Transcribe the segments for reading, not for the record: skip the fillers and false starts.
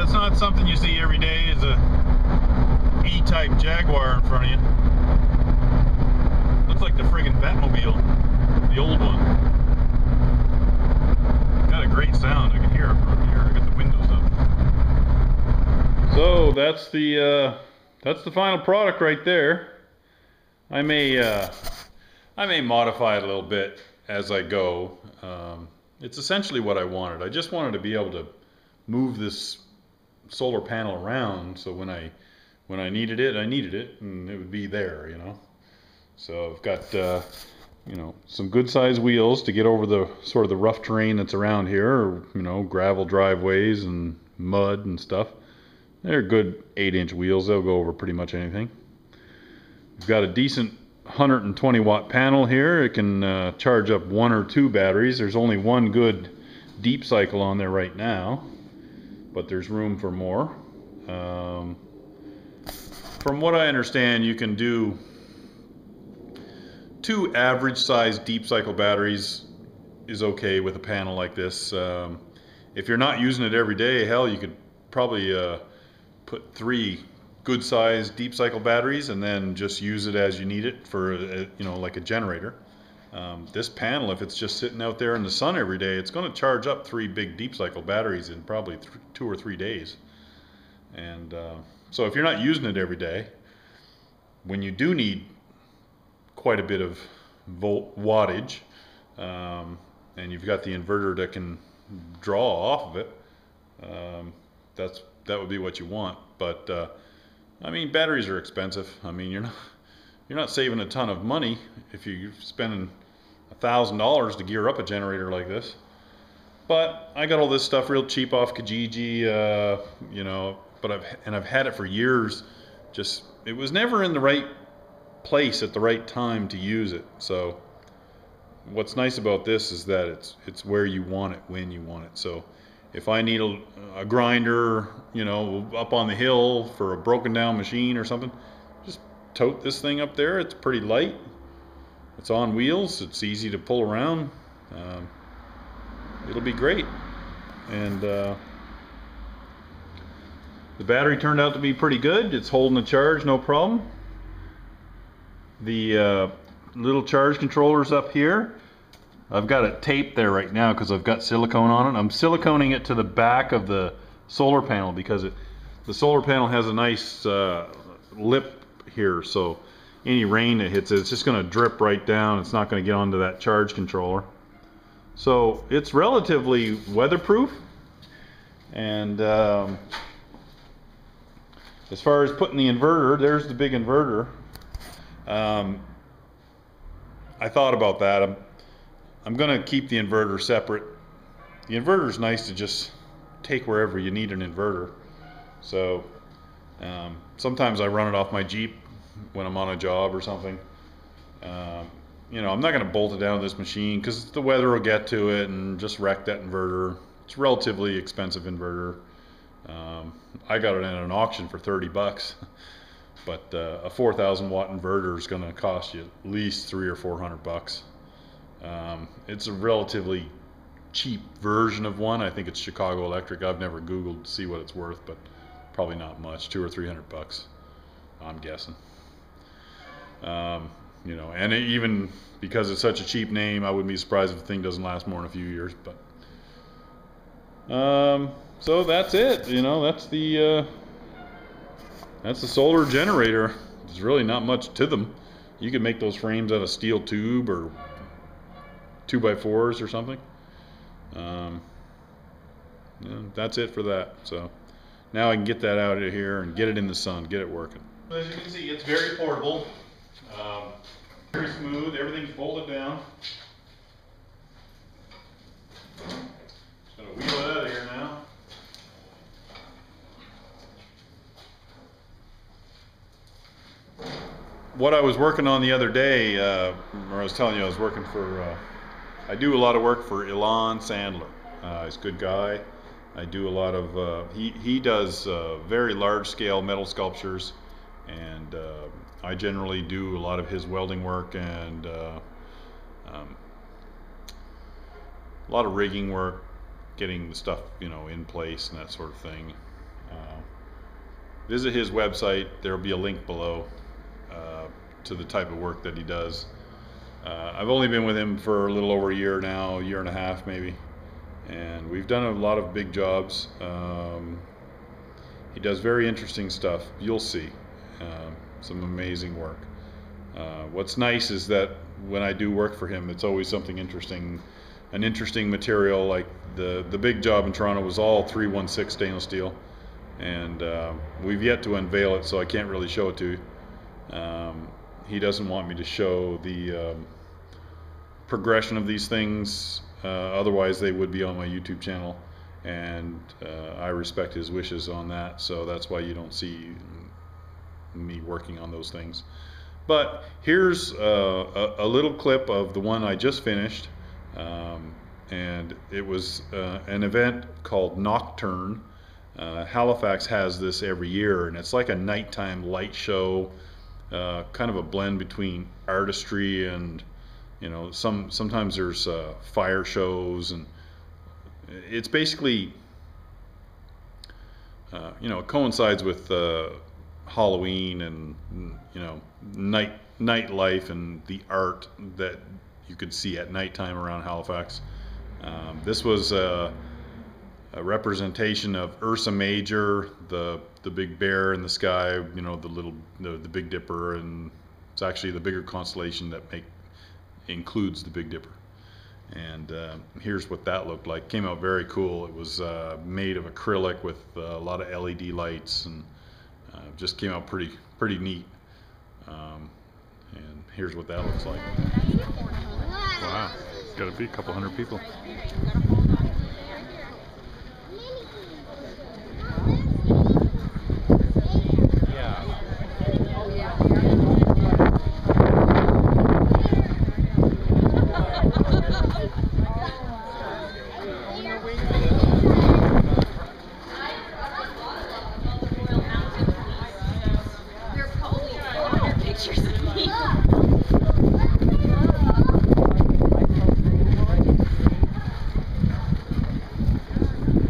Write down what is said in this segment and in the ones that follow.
it's not something you see every day, is a E-type Jaguar in front of you. Looks like the friggin' Batmobile, the old one. Got a great sound. I can hear it from here. I got the windows up. So that's the final product right there. I may modify it a little bit as I go. It's essentially what I wanted. I just wanted to be able to move this solar panel around, so when I needed it, and it would be there, you know. So I've got you know, some good sized wheels to get over the sort of the rough terrain that's around here, or, you know, gravel driveways and mud and stuff. They're good 8-inch wheels. They'll go over pretty much anything. We've got a decent 120 watt panel here. It can charge up 1 or 2 batteries. There's only one good deep cycle on there right now, but there's room for more. From what I understand, you can do 2 average size deep cycle batteries is okay with a panel like this. If you're not using it every day, hell, you could probably put 3 good sized deep cycle batteries and then just use it as you need it for you know, like a generator. This panel, if it's just sitting out there in the sun every day, it's going to charge up 3 big deep cycle batteries in probably 2 or 3 days. And so if you're not using it every day, when you do need quite a bit of wattage, and you've got the inverter that can draw off of it, that would be what you want. But I mean, batteries are expensive. I mean, you're not saving a ton of money if you're spending $1,000 to gear up a generator like this. But I got all this stuff real cheap off Kijiji, you know. But I've had it for years. Just, it was never in the right place at the right time to use it. So what's nice about this is that it's where you want it, when you want it. So if I need a grinder, you know, up on the hill for a broken down machine or something, just tote this thing up there. It's pretty light. It's on wheels. It's easy to pull around. It'll be great. And the battery turned out to be pretty good. It's holding the charge, no problem. The little charge controller's up here. I've got it taped there right now because I've got silicone on it. I'm siliconing it to the back of the solar panel because the solar panel has a nice lip here, so any rain that hits it, it's just going to drip right down. It's not going to get onto that charge controller. So it's relatively weatherproof. And as far as putting the inverter, there's the big inverter. I thought about that. I'm going to keep the inverter separate. The inverter is nice to just take wherever you need an inverter. So sometimes I run it off my Jeep when I'm on a job or something. You know, I'm not going to bolt it down to this machine because the weather will get to it and just wreck that inverter. It's a relatively expensive inverter. I got it in an auction for 30 bucks. But a 4,000 watt inverter is going to cost you at least $300 or $400. It's a relatively cheap version of one. I think it's Chicago Electric. I've never Googled to see what it's worth, but probably not much, $200 or $300, I'm guessing. You know, and even because it's such a cheap name, I wouldn't be surprised if the thing doesn't last more than a few years. But so that's it. You know, that's the solar generator. There's really not much to them. You could make those frames out of steel tube or 2x4s or something. Yeah, that's it for that. So now I can get that out of here and get it in the sun, get it working. As you can see, it's very portable. Very smooth. Everything's bolted down. Just gonna wheel it out of here now. What I was working on the other day, or I was telling you, I was working for, I do a lot of work for Ilan Sandler. He's a good guy. I do a lot of, he does very large scale metal sculptures, and I generally do a lot of his welding work and a lot of rigging work, getting the stuff, you know, in place and that sort of thing. visit his website. There'll be a link below to the type of work that he does. I've only been with him for a little over a year now, a year and a half maybe, and we've done a lot of big jobs. He does very interesting stuff. You'll see some amazing work. What's nice is that when I do work for him, it's always something interesting, an interesting material. Like the big job in Toronto was all 316 stainless steel, and we've yet to unveil it, so I can't really show it to you. He doesn't want me to show the progression of these things, otherwise they would be on my YouTube channel, and I respect his wishes on that, so that's why you don't see me working on those things. But here's a little clip of the one I just finished, and it was an event called Nocturne. Halifax has this every year, and it's like a nighttime light show, kind of a blend between artistry and, you know, sometimes there's fire shows, and it's basically, you know, it coincides with Halloween and, you know, nightlife and the art that you could see at nighttime around Halifax. This was a representation of Ursa Major, the big bear in the sky, you know, the Big Dipper, and it's actually the bigger constellation that includes the Big Dipper. And here's what that looked like. Came out very cool. It was made of acrylic with a lot of LED lights, and just came out pretty neat. And here's what that looks like. Wow, it's got to be a couple hundred people.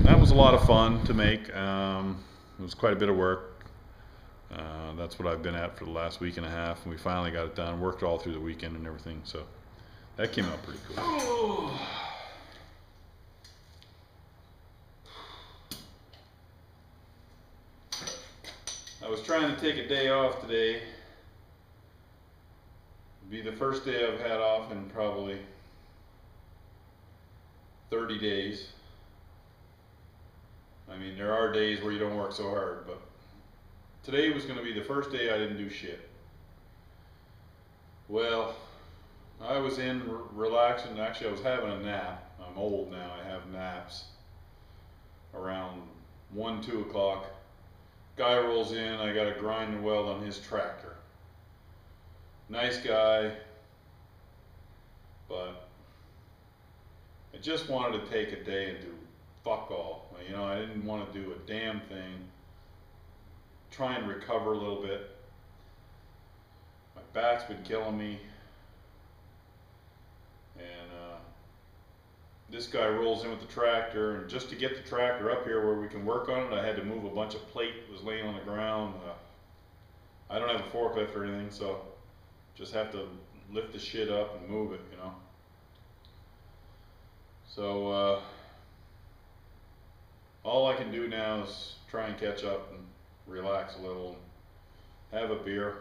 That was a lot of fun to make. It was quite a bit of work. That's what I've been at for the last week and a half, and we finally got it done. Worked all through the weekend and everything, so that came out pretty cool. I was trying to take a day off today. It'd be the first day I've had off in probably 30 days. I mean, there are days where you don't work so hard, but today was going to be the first day I didn't do shit. Well, I was in relaxing. Actually, I was having a nap. I'm old now. I have naps around 1, 2 o'clock. Guy rolls in. I got to grind and weld on his tractor. Nice guy, but I just wanted to take a day and do fuck all. You know, I didn't want to do a damn thing. Try and recover a little bit. My back's been killing me. And this guy rolls in with the tractor, and just to get the tractor up here where we can work on it, I had to move a bunch of plate that was laying on the ground. I don't have a forklift or anything, so just have to lift the shit up and move it, you know. So all I can do now is try and catch up and relax a little and have a beer.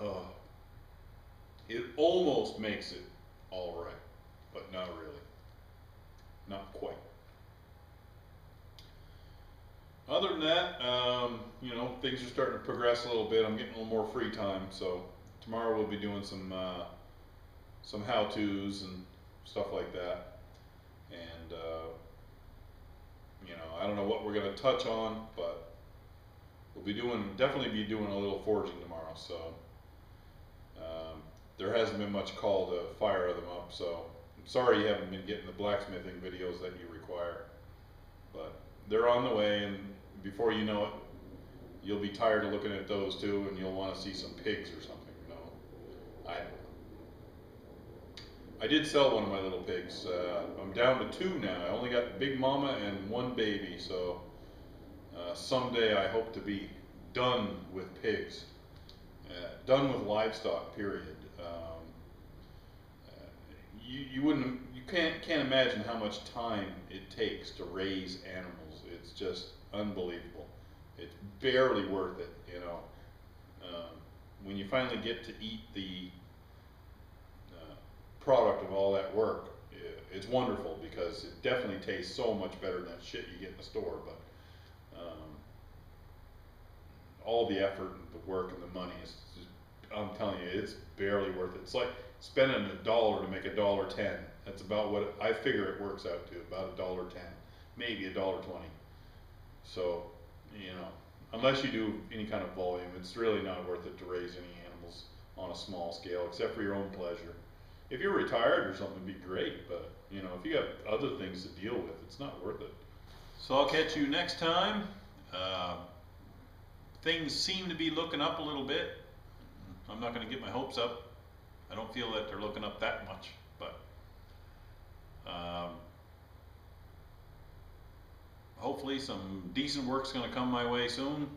Oh, it almost makes it all right, but not really. Not quite. Other than that, you know, things are starting to progress a little bit. I'm getting a little more free time, so tomorrow we'll be doing some how-tos and stuff like that. And you know, I don't know what we're going to touch on, but we'll be definitely be doing a little forging tomorrow. So there hasn't been much call to fire them up. So I'm sorry you haven't been getting the blacksmithing videos that you require, but they're on the way, and before you know it, you'll be tired of looking at those too, and you'll want to see some pigs or something. You know, I don't know. I did sell one of my little pigs. I'm down to two now. I only got Big Mama and one baby, so someday I hope to be done with pigs, done with livestock. Period. You can't imagine how much time it takes to raise animals. It's just unbelievable. It's barely worth it, you know. When you finally get to eat the product of all that work, it's wonderful because it definitely tastes so much better than that shit you get in the store. But all the effort and the work and the money is just, I'm telling you, it's barely worth it. It's like spending $1 to make $1.10. That's about what I figure it works out to, about $1.10, maybe $1.20. So, you know, unless you do any kind of volume, it's really not worth it to raise any animals on a small scale, except for your own pleasure. If you're retired or something, it'd be great, but you know, if you got other things to deal with, it's not worth it. So I'll catch you next time. Things seem to be looking up a little bit. I'm not going to get my hopes up. I don't feel that they're looking up that much, but hopefully some decent work's going to come my way soon.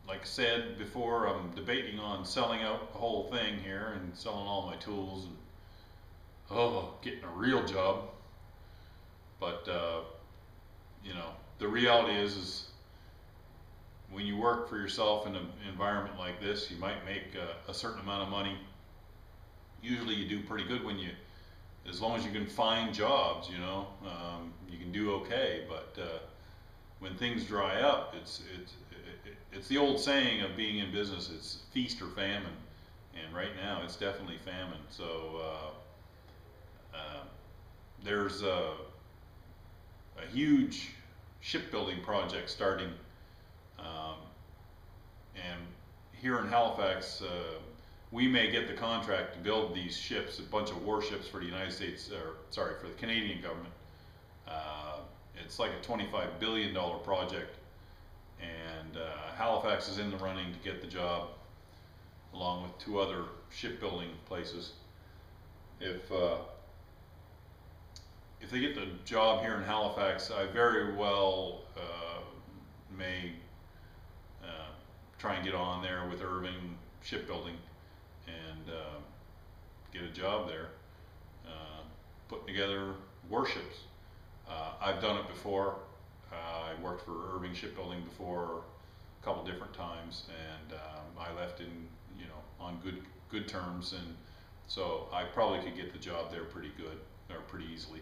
Like I said before, I'm debating on selling out the whole thing here and selling all my tools and getting a real job. But you know, the reality is when you work for yourself in an environment like this, you might make a certain amount of money. Usually you do pretty good when you, as long as you can find jobs, you know, you can do okay. But when things dry up, it's the old saying of being in business, it's feast or famine. And right now it's definitely famine. So there's a huge shipbuilding project starting, and here in Halifax, we may get the contract to build these ships, a bunch of warships for the United States, or sorry, for the Canadian government. It's like a $25 billion project, and Halifax is in the running to get the job, along with two other shipbuilding places. If they get the job here in Halifax, I very well may try and get on there with Irving Shipbuilding and get a job there, putting together warships. I've done it before. I worked for Irving Shipbuilding before a couple different times, and I left in, you know, on good terms, and so I probably could get the job there pretty good, or pretty easily.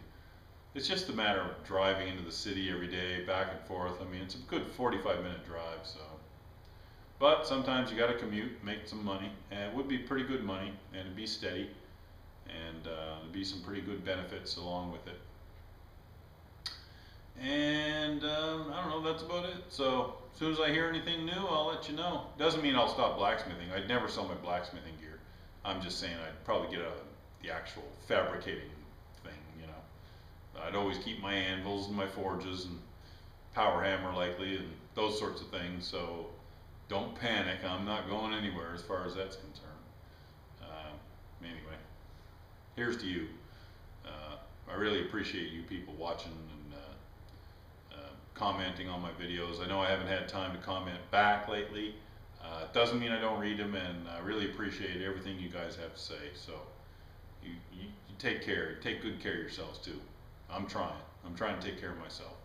It's just a matter of driving into the city every day, back and forth. I mean, it's a good 45-minute drive, so. But sometimes you got to commute, make some money, and it would be pretty good money, and it'd be steady, and there'd be some pretty good benefits along with it. And I don't know, that's about it. So as soon as I hear anything new, I'll let you know. Doesn't mean I'll stop blacksmithing. I'd never sell my blacksmithing gear. I'm just saying I'd probably get the actual fabricating thing, you know. I'd always keep my anvils and my forges and power hammer likely and those sorts of things. So don't panic. I'm not going anywhere as far as that's concerned. Anyway, here's to you. I really appreciate you people watching and commenting on my videos. I know I haven't had time to comment back lately. It doesn't mean I don't read them, and I really appreciate everything you guys have to say. So you take care. Take good care of yourselves too. I'm trying to take care of myself.